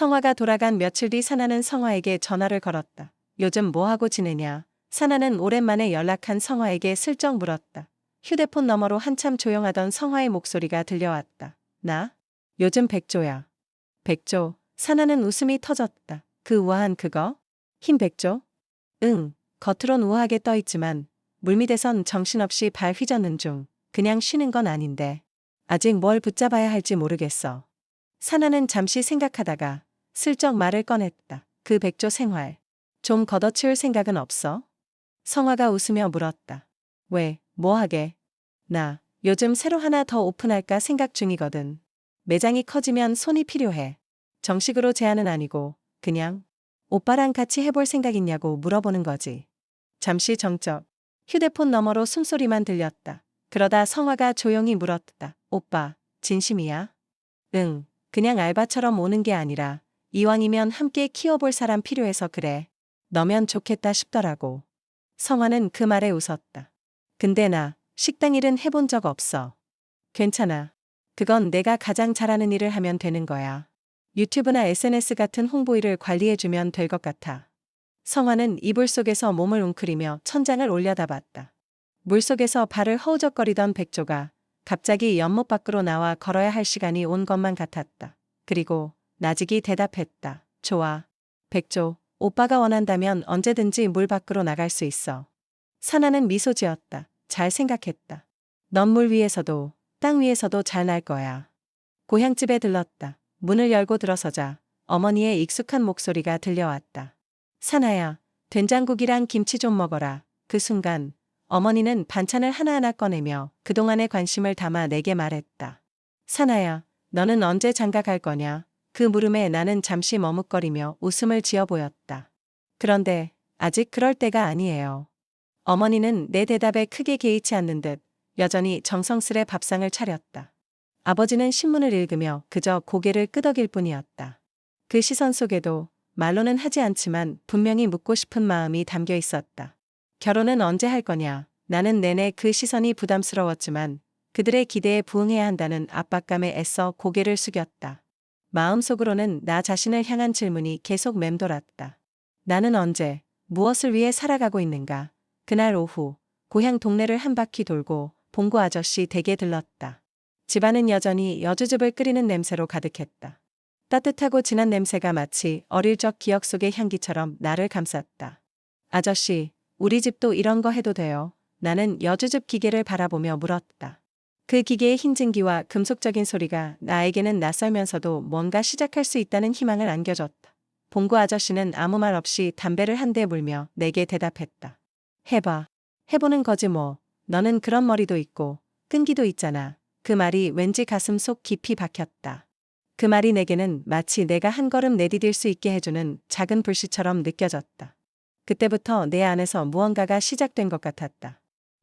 성화가 돌아간 며칠 뒤 사나는 성화에게 전화를 걸었다. 요즘 뭐하고 지내냐? 사나는 오랜만에 연락한 성화에게 슬쩍 물었다. 휴대폰 너머로 한참 조용하던 성화의 목소리가 들려왔다. 나? 요즘 백조야. 백조? 사나는 웃음이 터졌다. 그 우아한 그거? 흰 백조? 응. 겉으론 우아하게 떠있지만 물밑에선 정신없이 발 휘젓는 중. 그냥 쉬는 건 아닌데. 아직 뭘 붙잡아야 할지 모르겠어. 사나는 잠시 생각하다가 슬쩍 말을 꺼냈다. 그 백조 생활. 좀 걷어치울 생각은 없어? 성화가 웃으며 물었다. 왜, 뭐 하게? 나, 요즘 새로 하나 더 오픈할까 생각 중이거든. 매장이 커지면 손이 필요해. 정식으로 제안은 아니고, 그냥, 오빠랑 같이 해볼 생각 있냐고 물어보는 거지. 잠시 정적. 휴대폰 너머로 숨소리만 들렸다. 그러다 성화가 조용히 물었다. 오빠, 진심이야? 응, 그냥 알바처럼 오는 게 아니라, 이왕이면 함께 키워볼 사람 필요해서 그래. 너면 좋겠다 싶더라고. 성화는 그 말에 웃었다. 근데 나 식당 일은 해본 적 없어. 괜찮아. 그건 내가 가장 잘하는 일을 하면 되는 거야. 유튜브나 SNS 같은 홍보 일을 관리해주면 될 것 같아. 성화는 이불 속에서 몸을 웅크리며 천장을 올려다봤다. 물속에서 발을 허우적거리던 백조가 갑자기 연못 밖으로 나와 걸어야 할 시간이 온 것만 같았다. 그리고 나직이 대답했다. 좋아. 백조, 오빠가 원한다면 언제든지 물 밖으로 나갈 수 있어. 사나는 미소 지었다. 잘 생각했다. 넌 물 위에서도 땅 위에서도 잘 날 거야. 고향집에 들렀다. 문을 열고 들어서자 어머니의 익숙한 목소리가 들려왔다. 사나야, 된장국이랑 김치 좀 먹어라. 그 순간 어머니는 반찬을 하나하나 꺼내며 그동안의 관심을 담아 내게 말했다. 사나야, 너는 언제 장가 갈 거냐? 그 물음에 나는 잠시 머뭇거리며 웃음을 지어 보였다. 그런데 아직 그럴 때가 아니에요. 어머니는 내 대답에 크게 개의치 않는 듯 여전히 정성스레 밥상을 차렸다. 아버지는 신문을 읽으며 그저 고개를 끄덕일 뿐이었다. 그 시선 속에도 말로는 하지 않지만 분명히 묻고 싶은 마음이 담겨 있었다. 결혼은 언제 할 거냐? 나는 내내 그 시선이 부담스러웠지만 그들의 기대에 부응해야 한다는 압박감에 애써 고개를 숙였다. 마음속으로는 나 자신을 향한 질문이 계속 맴돌았다. 나는 언제, 무엇을 위해 살아가고 있는가? 그날 오후, 고향 동네를 한 바퀴 돌고 봉구 아저씨 댁에 들렀다. 집안은 여전히 여주즙을 끓이는 냄새로 가득했다. 따뜻하고 진한 냄새가 마치 어릴 적 기억 속의 향기처럼 나를 감쌌다. 아저씨, 우리 집도 이런 거 해도 돼요? 나는 여주즙 기계를 바라보며 물었다. 그 기계의 흰 증기와 금속적인 소리가 나에게는 낯설면서도 뭔가 시작할 수 있다는 희망을 안겨줬다. 봉구 아저씨는 아무 말 없이 담배를 한 대 물며 내게 대답했다. 해봐. 해보는 거지 뭐. 너는 그런 머리도 있고 끈기도 있잖아. 그 말이 왠지 가슴 속 깊이 박혔다. 그 말이 내게는 마치 내가 한 걸음 내디딜 수 있게 해주는 작은 불씨처럼 느껴졌다. 그때부터 내 안에서 무언가가 시작된 것 같았다.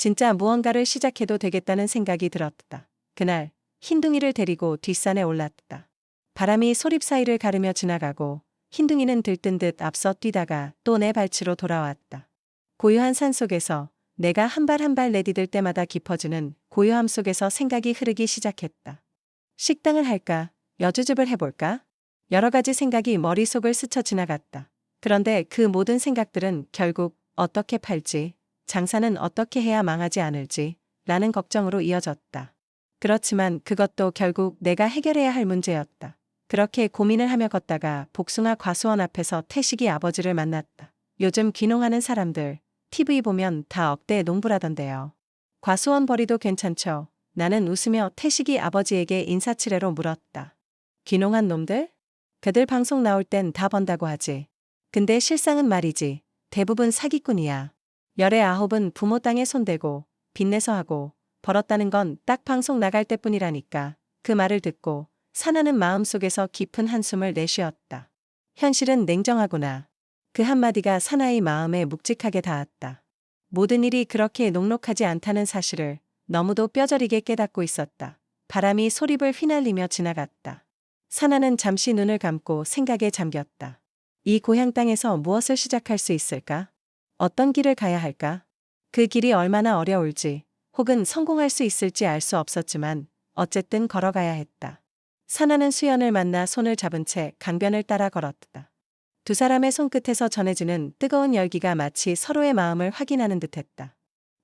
진짜 무언가를 시작해도 되겠다는 생각이 들었다. 그날 흰둥이를 데리고 뒷산에 올랐다. 바람이 소립 사이를 가르며 지나가고 흰둥이는 들뜬 듯 앞서 뛰다가 또 내 발치로 돌아왔다. 고요한 산 속에서 내가 한 발 한 발 내디딜 때마다 깊어지는 고요함 속에서 생각이 흐르기 시작했다. 식당을 할까? 여주즙을 해볼까? 여러 가지 생각이 머릿속을 스쳐 지나갔다. 그런데 그 모든 생각들은 결국 어떻게 팔지, 장사는 어떻게 해야 망하지 않을지 라는 걱정으로 이어졌다. 그렇지만 그것도 결국 내가 해결해야 할 문제였다. 그렇게 고민을 하며 걷다가 복숭아 과수원 앞에서 태식이 아버지를 만났다. 요즘 귀농하는 사람들 TV 보면 다 억대 농부라던데요. 과수원 벌이도 괜찮죠? 나는 웃으며 태식이 아버지에게 인사치레로 물었다. 귀농한 놈들? 그들 방송 나올 땐 다 번다고 하지. 근데 실상은 말이지. 대부분 사기꾼이야. 열의 9은 부모 땅에 손대고 빚내서 하고 벌었다는 건 딱 방송 나갈 때뿐이라니까. 그 말을 듣고 사나는 마음속에서 깊은 한숨을 내쉬었다. 현실은 냉정하구나. 그 한마디가 사나의 마음에 묵직하게 닿았다. 모든 일이 그렇게 녹록하지 않다는 사실을 너무도 뼈저리게 깨닫고 있었다. 바람이 소립을 휘날리며 지나갔다. 사나는 잠시 눈을 감고 생각에 잠겼다. 이 고향 땅에서 무엇을 시작할 수 있을까? 어떤 길을 가야 할까? 그 길이 얼마나 어려울지, 혹은 성공할 수 있을지 알 수 없었지만 어쨌든 걸어가야 했다. 사나는 수연을 만나 손을 잡은 채 강변을 따라 걸었다. 두 사람의 손끝에서 전해지는 뜨거운 열기가 마치 서로의 마음을 확인하는 듯했다.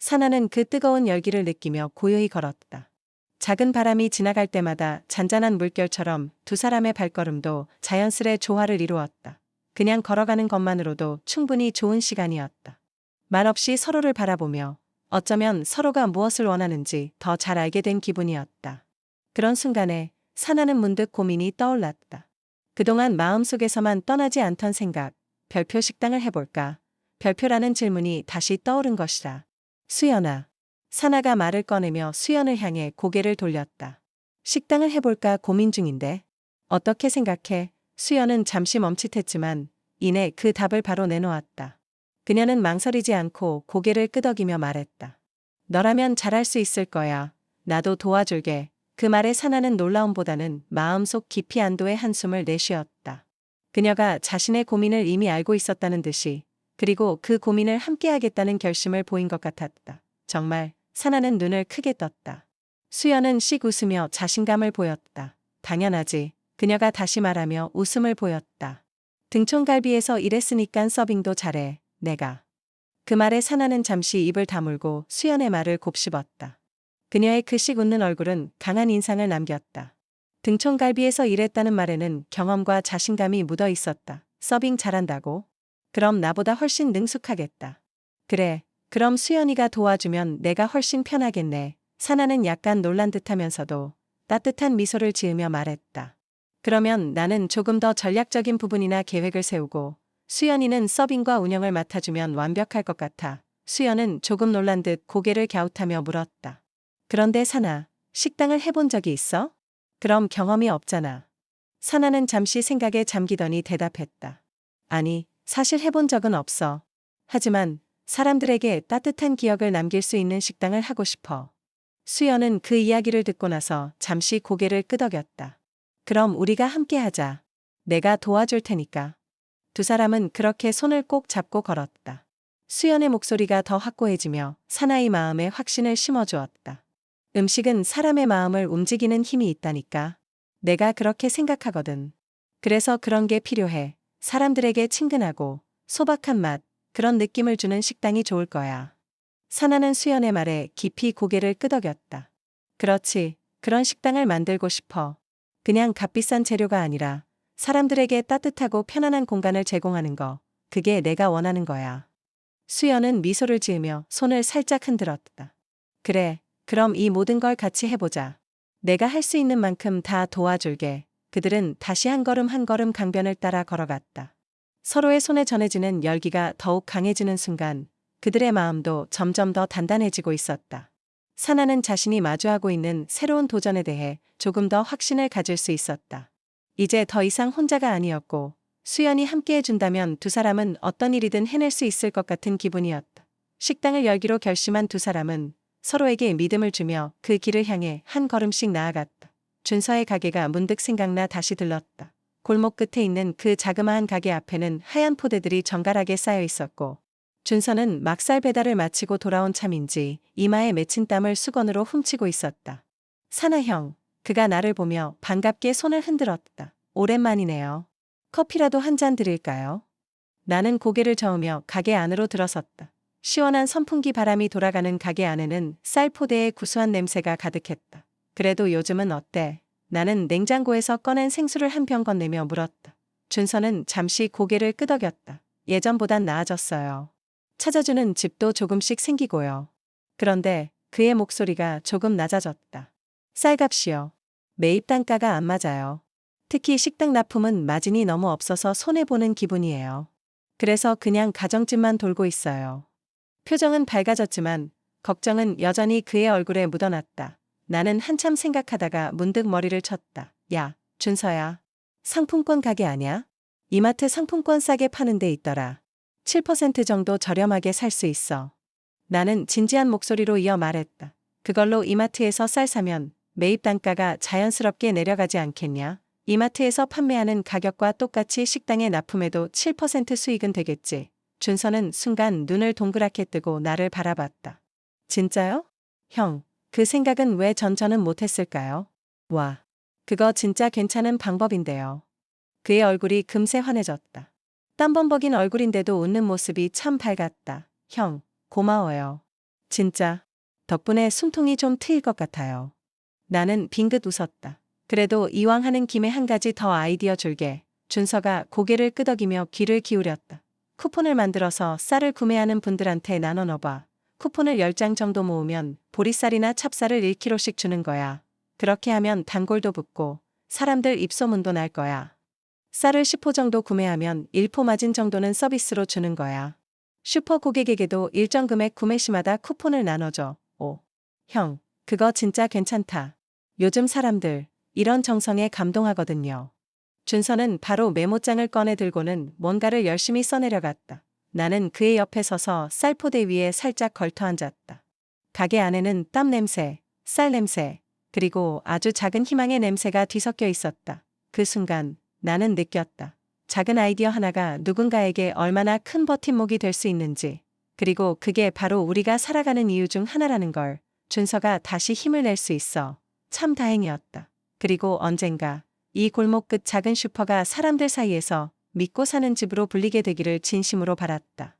사나는 그 뜨거운 열기를 느끼며 고요히 걸었다. 작은 바람이 지나갈 때마다 잔잔한 물결처럼 두 사람의 발걸음도 자연스레 조화를 이루었다. 그냥 걸어가는 것만으로도 충분히 좋은 시간이었다. 말없이 서로를 바라보며 어쩌면 서로가 무엇을 원하는지 더 잘 알게 된 기분이었다. 그런 순간에 사나는 문득 고민이 떠올랐다. 그동안 마음속에서만 떠나지 않던 생각, 별표 식당을 해볼까? 별표라는 질문이 다시 떠오른 것이다. 수연아. 사나가 말을 꺼내며 수연을 향해 고개를 돌렸다. 식당을 해볼까 고민 중인데. 어떻게 생각해? 수연은 잠시 멈칫했지만 이내 그 답을 바로 내놓았다. 그녀는 망설이지 않고 고개를 끄덕이며 말했다. 너라면 잘할 수 있을 거야. 나도 도와줄게. 그 말에 사나는 놀라움보다는 마음속 깊이 안도의 한숨을 내쉬었다. 그녀가 자신의 고민을 이미 알고 있었다는 듯이, 그리고 그 고민을 함께하겠다는 결심을 보인 것 같았다. 정말 사나는 눈을 크게 떴다. 수연은 씩 웃으며 자신감을 보였다. 당연하지. 그녀가 다시 말하며 웃음을 보였다. 등촌갈비에서 일했으니깐 서빙도 잘해. 내가. 그 말에 사나는 잠시 입을 다물고 수연의 말을 곱씹었다. 그녀의 그 씩 웃는 얼굴은 강한 인상을 남겼다. 등촌갈비에서 일했다는 말에는 경험과 자신감이 묻어 있었다. 서빙 잘한다고? 그럼 나보다 훨씬 능숙하겠다. 그래, 그럼 수연이가 도와주면 내가 훨씬 편하겠네. 사나는 약간 놀란 듯하면서도 따뜻한 미소를 지으며 말했다. 그러면 나는 조금 더 전략적인 부분이나 계획을 세우고 수연이는 서빙과 운영을 맡아주면 완벽할 것 같아. 수연은 조금 놀란 듯 고개를 갸웃하며 물었다. 그런데 사나, 식당을 해본 적이 있어? 그럼 경험이 없잖아. 사나는 잠시 생각에 잠기더니 대답했다. 아니, 사실 해본 적은 없어. 하지만 사람들에게 따뜻한 기억을 남길 수 있는 식당을 하고 싶어. 수연은 그 이야기를 듣고 나서 잠시 고개를 끄덕였다. 그럼 우리가 함께 하자. 내가 도와줄 테니까. 두 사람은 그렇게 손을 꼭 잡고 걸었다. 수연의 목소리가 더 확고해지며 사나의 마음에 확신을 심어주었다. 음식은 사람의 마음을 움직이는 힘이 있다니까. 내가 그렇게 생각하거든. 그래서 그런 게 필요해. 사람들에게 친근하고 소박한 맛, 그런 느낌을 주는 식당이 좋을 거야. 사나는 수연의 말에 깊이 고개를 끄덕였다. 그렇지, 그런 식당을 만들고 싶어. 그냥 값비싼 재료가 아니라 사람들에게 따뜻하고 편안한 공간을 제공하는 거, 그게 내가 원하는 거야. 수연은 미소를 지으며 손을 살짝 흔들었다. 그래, 그럼 이 모든 걸 같이 해보자. 내가 할 수 있는 만큼 다 도와줄게. 그들은 다시 한 걸음 한 걸음 강변을 따라 걸어갔다. 서로의 손에 전해지는 열기가 더욱 강해지는 순간 그들의 마음도 점점 더 단단해지고 있었다. 사나는 자신이 마주하고 있는 새로운 도전에 대해 조금 더 확신을 가질 수 있었다. 이제 더 이상 혼자가 아니었고 수연이 함께해준다면 두 사람은 어떤 일이든 해낼 수 있을 것 같은 기분이었다. 식당을 열기로 결심한 두 사람은 서로에게 믿음을 주며 그 길을 향해 한 걸음씩 나아갔다. 준서의 가게가 문득 생각나 다시 들렀다. 골목 끝에 있는 그 자그마한 가게 앞에는 하얀 포대들이 정갈하게 쌓여 있었고 준서는 막살 배달을 마치고 돌아온 참인지 이마에 맺힌 땀을 수건으로 훔치고 있었다. 사나 형, 그가 나를 보며 반갑게 손을 흔들었다. 오랜만이네요. 커피라도 한 잔 드릴까요? 나는 고개를 저으며 가게 안으로 들어섰다. 시원한 선풍기 바람이 돌아가는 가게 안에는 쌀포대의 구수한 냄새가 가득했다. 그래도 요즘은 어때? 나는 냉장고에서 꺼낸 생수를 한 병 건네며 물었다. 준서는 잠시 고개를 끄덕였다. 예전보단 나아졌어요. 찾아주는 집도 조금씩 생기고요. 그런데 그의 목소리가 조금 낮아졌다. 쌀값이요. 매입 단가가 안 맞아요. 특히 식당 납품은 마진이 너무 없어서 손해보는 기분이에요. 그래서 그냥 가정집만 돌고 있어요. 표정은 밝아졌지만 걱정은 여전히 그의 얼굴에 묻어났다. 나는 한참 생각하다가 문득 머리를 쳤다. 야, 준서야. 상품권 가게 아냐? 이마트 상품권 싸게 파는 데 있더라. 7% 정도 저렴하게 살 수 있어. 나는 진지한 목소리로 이어 말했다. 그걸로 이마트에서 쌀 사면 매입 단가가 자연스럽게 내려가지 않겠냐? 이마트에서 판매하는 가격과 똑같이 식당에 납품해도 7% 수익은 되겠지. 준서는 순간 눈을 동그랗게 뜨고 나를 바라봤다. 진짜요? 형, 그 생각은 왜 전저는 못했을까요? 와, 그거 진짜 괜찮은 방법인데요. 그의 얼굴이 금세 환해졌다. 땀범벅인 얼굴인데도 웃는 모습이 참 밝았다. 형, 고마워요. 진짜. 덕분에 숨통이 좀 트일 것 같아요. 나는 빙긋 웃었다. 그래도 이왕 하는 김에 한 가지 더 아이디어 줄게. 준서가 고개를 끄덕이며 귀를 기울였다. 쿠폰을 만들어서 쌀을 구매하는 분들한테 나눠 넣어봐. 쿠폰을 10장 정도 모으면 보리쌀이나 찹쌀을 1kg씩 주는 거야. 그렇게 하면 단골도 붙고 사람들 입소문도 날 거야. 쌀을 10호 정도 구매하면 1포 마진 정도는 서비스로 주는 거야. 슈퍼 고객에게도 일정 금액 구매 시마다 쿠폰을 나눠줘. 오. 형, 그거 진짜 괜찮다. 요즘 사람들 이런 정성에 감동하거든요. 준서는 바로 메모장을 꺼내 들고는 뭔가를 열심히 써내려갔다. 나는 그의 옆에 서서 쌀포대 위에 살짝 걸터 앉았다. 가게 안에는 땀 냄새, 쌀 냄새, 그리고 아주 작은 희망의 냄새가 뒤섞여 있었다. 그 순간 나는 느꼈다. 작은 아이디어 하나가 누군가에게 얼마나 큰 버팀목이 될 수 있는지, 그리고 그게 바로 우리가 살아가는 이유 중 하나라는 걸 준서가 다시 힘을 낼 수 있어 참 다행이었다. 그리고 언젠가 이 골목 끝 작은 슈퍼가 사람들 사이에서 믿고 사는 집으로 불리게 되기를 진심으로 바랐다.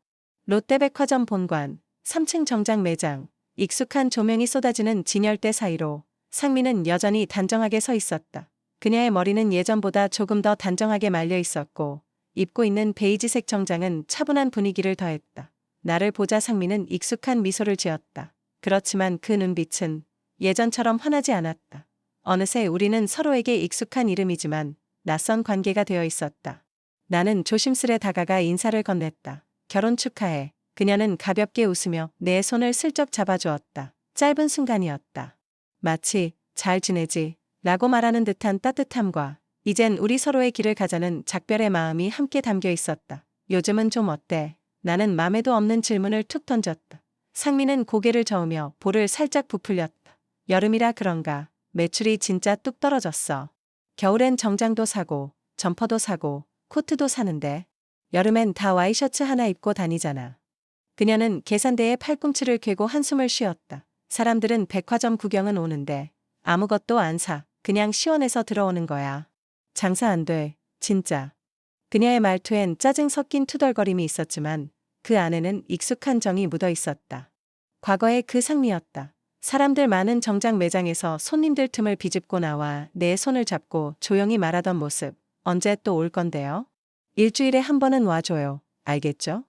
롯데백화점 본관, 3층 정장 매장, 익숙한 조명이 쏟아지는 진열대 사이로 상민은 여전히 단정하게 서 있었다. 그녀의 머리는 예전보다 조금 더 단정하게 말려 있었고 입고 있는 베이지색 정장은 차분한 분위기를 더했다. 나를 보자 상민은 익숙한 미소를 지었다. 그렇지만 그 눈빛은 예전처럼 환하지 않았다. 어느새 우리는 서로에게 익숙한 이름이지만 낯선 관계가 되어 있었다. 나는 조심스레 다가가 인사를 건넸다. 결혼 축하해. 그녀는 가볍게 웃으며 내 손을 슬쩍 잡아주었다. 짧은 순간이었다. 마치 잘 지내지? 라고 말하는 듯한 따뜻함과 이젠 우리 서로의 길을 가자는 작별의 마음이 함께 담겨 있었다. 요즘은 좀 어때? 나는 맘에도 없는 질문을 툭 던졌다. 상민은 고개를 저으며 볼을 살짝 부풀렸다. 여름이라 그런가 매출이 진짜 뚝 떨어졌어. 겨울엔 정장도 사고 점퍼도 사고 코트도 사는데 여름엔 다 와이셔츠 하나 입고 다니잖아. 그녀는 계산대에 팔꿈치를 괴고 한숨을 쉬었다. 사람들은 백화점 구경은 오는데 아무것도 안 사. 그냥 시원해서 들어오는 거야. 장사 안 돼. 진짜. 그녀의 말투엔 짜증 섞인 투덜거림이 있었지만 그 안에는 익숙한 정이 묻어 있었다. 과거의 그 상미였다. 사람들 많은 정장 매장에서 손님들 틈을 비집고 나와 내 손을 잡고 조용히 말하던 모습. 언제 또 올 건데요? 일주일에 한 번은 와줘요. 알겠죠?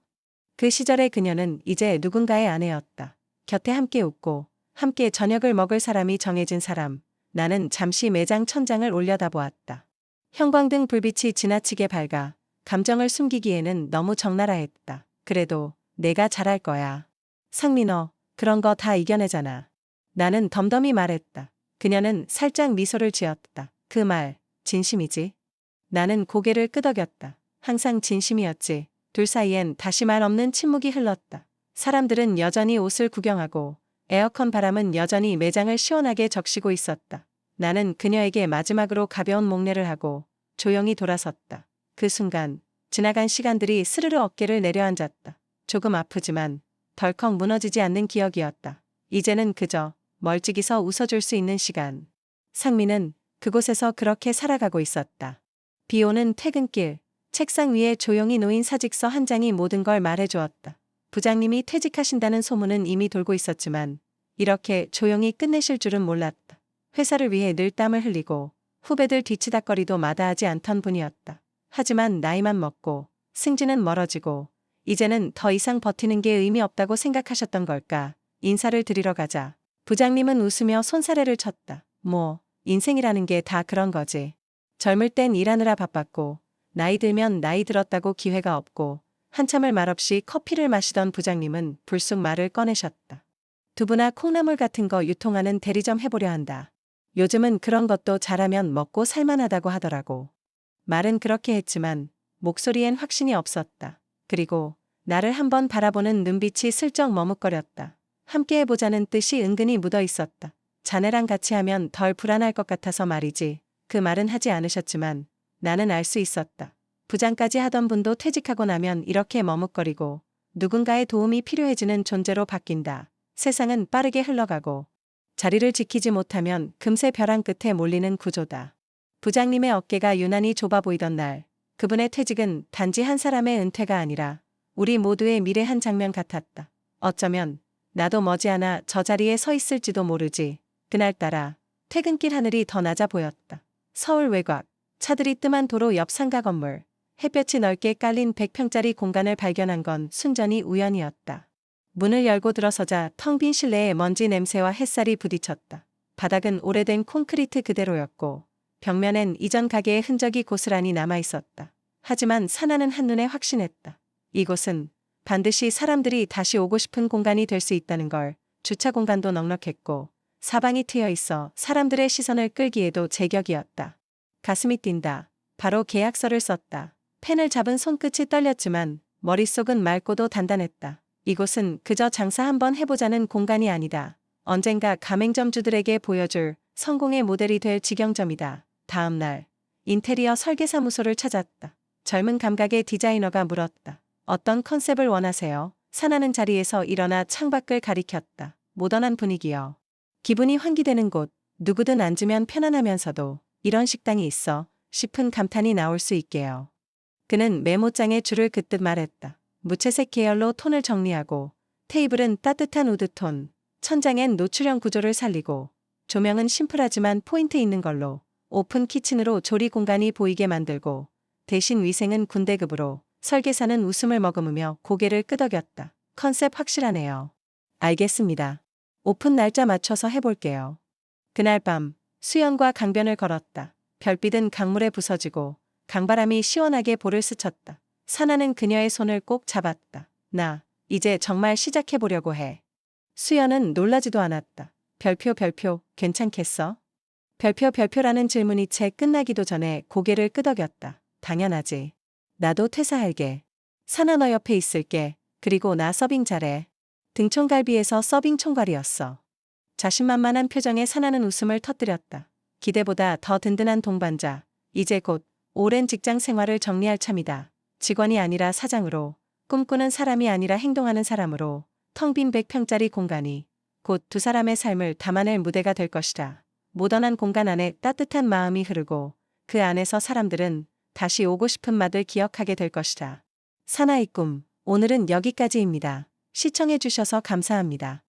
그 시절의 그녀는 이제 누군가의 아내였다. 곁에 함께 웃고 함께 저녁을 먹을 사람이 정해진 사람. 나는 잠시 매장 천장을 올려다보았다. 형광등 불빛이 지나치게 밝아 감정을 숨기기에는 너무 적나라했다. 그래도 내가 잘할 거야. 상민어, 그런 거 다 이겨내잖아. 나는 덤덤히 말했다. 그녀는 살짝 미소를 지었다. 그 말, 진심이지? 나는 고개를 끄덕였다. 항상 진심이었지. 둘 사이엔 다시 말 없는 침묵이 흘렀다. 사람들은 여전히 옷을 구경하고 에어컨 바람은 여전히 매장을 시원하게 적시고 있었다. 나는 그녀에게 마지막으로 가벼운 목례를 하고 조용히 돌아섰다. 그 순간 지나간 시간들이 스르르 어깨를 내려앉았다. 조금 아프지만 덜컥 무너지지 않는 기억이었다. 이제는 그저 멀찍이서 웃어줄 수 있는 시간. 상민은 그곳에서 그렇게 살아가고 있었다. 비 오는 퇴근길, 책상 위에 조용히 놓인 사직서 한 장이 모든 걸 말해주었다. 부장님이 퇴직하신다는 소문은 이미 돌고 있었지만 이렇게 조용히 끝내실 줄은 몰랐다. 회사를 위해 늘 땀을 흘리고 후배들 뒤치다꺼리도 마다하지 않던 분이었다. 하지만 나이만 먹고 승진은 멀어지고 이제는 더 이상 버티는 게 의미 없다고 생각하셨던 걸까. 인사를 드리러 가자. 부장님은 웃으며 손사래를 쳤다. 뭐 인생이라는 게 다 그런 거지. 젊을 땐 일하느라 바빴고 나이 들면 나이 들었다고 기회가 없고 한참을 말없이 커피를 마시던 부장님은 불쑥 말을 꺼내셨다. 두부나 콩나물 같은 거 유통하는 대리점 해보려 한다. 요즘은 그런 것도 잘하면 먹고 살만하다고 하더라고. 말은 그렇게 했지만 목소리엔 확신이 없었다. 그리고 나를 한번 바라보는 눈빛이 슬쩍 머뭇거렸다. 함께 해보자는 뜻이 은근히 묻어 있었다. 자네랑 같이 하면 덜 불안할 것 같아서 말이지. 그 말은 하지 않으셨지만 나는 알 수 있었다. 부장까지 하던 분도 퇴직하고 나면 이렇게 머뭇거리고 누군가의 도움이 필요해지는 존재로 바뀐다. 세상은 빠르게 흘러가고 자리를 지키지 못하면 금세 벼랑 끝에 몰리는 구조다. 부장님의 어깨가 유난히 좁아 보이던 날, 그분의 퇴직은 단지 한 사람의 은퇴가 아니라 우리 모두의 미래 한 장면 같았다. 어쩌면 나도 머지않아 저 자리에 서 있을지도 모르지. 그날따라 퇴근길 하늘이 더 낮아 보였다. 서울 외곽, 차들이 뜸한 도로 옆 상가 건물, 햇볕이 넓게 깔린 100평짜리 공간을 발견한 건 순전히 우연이었다. 문을 열고 들어서자 텅 빈 실내에 먼지 냄새와 햇살이 부딪혔다. 바닥은 오래된 콘크리트 그대로였고 벽면엔 이전 가게의 흔적이 고스란히 남아있었다. 하지만 사나는 한눈에 확신했다. 이곳은 반드시 사람들이 다시 오고 싶은 공간이 될 수 있다는 걸. 주차 공간도 넉넉했고 사방이 트여 있어 사람들의 시선을 끌기에도 제격이었다. 가슴이 뛴다. 바로 계약서를 썼다. 펜을 잡은 손끝이 떨렸지만 머릿속은 맑고도 단단했다. 이곳은 그저 장사 한번 해보자는 공간이 아니다. 언젠가 가맹점주들에게 보여줄 성공의 모델이 될 직영점이다. 다음 날 인테리어 설계사무소를 찾았다. 젊은 감각의 디자이너가 물었다. 어떤 컨셉을 원하세요? 사나는 자리에서 일어나 창밖을 가리켰다. 모던한 분위기요. 기분이 환기되는 곳, 누구든 앉으면 편안하면서도 이런 식당이 있어 싶은 감탄이 나올 수 있게요. 그는 메모장에 줄을 긋듯 말했다. 무채색 계열로 톤을 정리하고 테이블은 따뜻한 우드톤, 천장엔 노출형 구조를 살리고 조명은 심플하지만 포인트 있는 걸로 오픈 키친으로 조리 공간이 보이게 만들고 대신 위생은 군대급으로. 설계사는 웃음을 머금으며 고개를 끄덕였다. 컨셉 확실하네요. 알겠습니다. 오픈 날짜 맞춰서 해볼게요. 그날 밤 수연과 강변을 걸었다. 별빛은 강물에 부서지고 강바람이 시원하게 볼을 스쳤다. 사나는 그녀의 손을 꼭 잡았다. 나 이제 정말 시작해보려고 해. 수연은 놀라지도 않았다. 별표 괜찮겠어? 별표라는 질문이 채 끝나기도 전에 고개를 끄덕였다. 당연하지. 나도 퇴사할게. 사나 너 옆에 있을게. 그리고 나 서빙 잘해. 등총갈비에서 서빙 총괄이었어. 자신만만한 표정에 사나는 웃음을 터뜨렸다. 기대보다 더 든든한 동반자. 이제 곧 오랜 직장 생활을 정리할 참이다. 직원이 아니라 사장으로, 꿈꾸는 사람이 아니라 행동하는 사람으로 텅 빈 100평짜리 공간이 곧 두 사람의 삶을 담아낼 무대가 될 것이다. 모던한 공간 안에 따뜻한 마음이 흐르고 그 안에서 사람들은 다시 오고 싶은 맛을 기억하게 될 것이다. 사나의 꿈, 오늘은 여기까지입니다. 시청해주셔서 감사합니다.